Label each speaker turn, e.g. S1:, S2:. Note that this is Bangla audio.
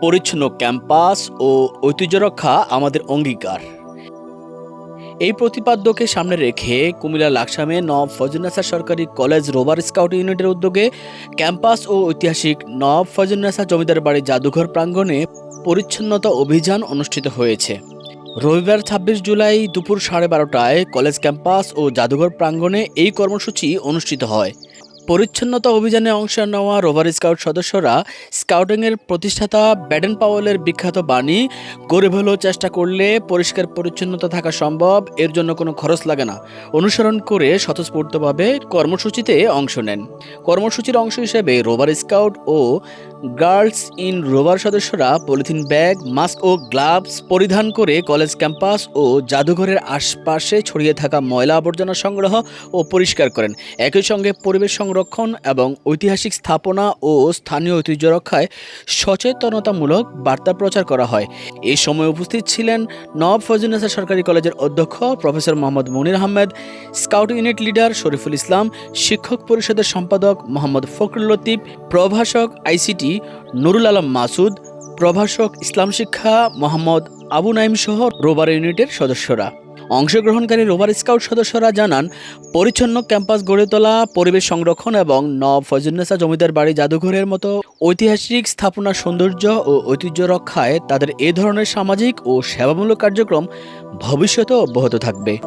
S1: পরিচ্ছন্ন ক্যাম্পাস ও ঐতিহ্য রক্ষা আমাদের অঙ্গীকার। এই প্রতিপাদ্যকে সামনে রেখে কুমিল্লা লাকসামে নওয়াব ফয়জুন্নেছা সরকারি কলেজ রোভার স্কাউট ইউনিটের উদ্যোগে ক্যাম্পাস ও ঐতিহাসিক নওয়াব ফয়জুন্নেছা জমিদার বাড়ি জাদুঘর প্রাঙ্গণে পরিচ্ছন্নতা অভিযান অনুষ্ঠিত হয়েছে। রবিবার ২৬ জুলাই দুপুর ১২:৩০টায় কলেজ ক্যাম্পাস ও জাদুঘর প্রাঙ্গণে এই কর্মসূচি অনুষ্ঠিত হয়। পরিচ্ছন্নতা অভিযানে অংশ নেওয়া রোভার স্কাউট সদস্যরা স্কাউটিংয়ের প্রতিষ্ঠাতা ব্যাডেন পাওয়েলের বিখ্যাত বাণী "গরিব হলেও চেষ্টা করলে পরিষ্কার পরিচ্ছন্নতা থাকা সম্ভব, এর জন্য কোনো খরচ লাগে না" অনুসরণ করে স্বতঃস্ফূর্তভাবে কর্মসূচিতে অংশ নেন। কর্মসূচির অংশ হিসেবে রোভার স্কাউট ও গার্লস ইন রোভার সদস্যরা পলিথিন ব্যাগ, মাস্ক ও গ্লাভস পরিধান করে কলেজ ক্যাম্পাস ও জাদুঘরের আশপাশে ছড়িয়ে থাকা ময়লা আবর্জনা সংগ্রহ ও পরিষ্কার করেন। একই সঙ্গে পরিবেশ সংরক্ষণ এবং ঐতিহাসিক স্থাপনা ও স্থানীয় ঐতিহ্য রক্ষায় সচেতনতামূলক বার্তা প্রচার করা হয়। এ সময় উপস্থিত ছিলেন নওয়াব ফয়জুন্নেছা সরকারি কলেজের অধ্যক্ষ professor Mohammad Monir Ahmed, scout unit leader Shariful Islam, শিক্ষক পরিষদের সম্পাদক মোহাম্মদ ফখরুল লতিফ, প্রভাষক আইসিটি নুরুল আলম মাসুদ, প্রভাষক ইসলাম শিক্ষা মোহাম্মদ আবু নাইম সহ রোভার ইউনিটের সদস্যরা। অংশগ্রহণকারী রোভার স্কাউট সদস্যরা জানান, পরিচ্ছন্ন ক্যাম্পাস গড়ে তোলা, পরিবেশ সংরক্ষণ এবং নওয়াব ফয়জুন্নেছা জমিদার বাড়ি জাদুঘরের মতো ঐতিহাসিক স্থাপনার সৌন্দর্য ও ঐতিহ্য রক্ষায় তাদের এ ধরনের সামাজিক ও সেবামূলক কার্যক্রম ভবিষ্যতেও অব্যাহত থাকবে।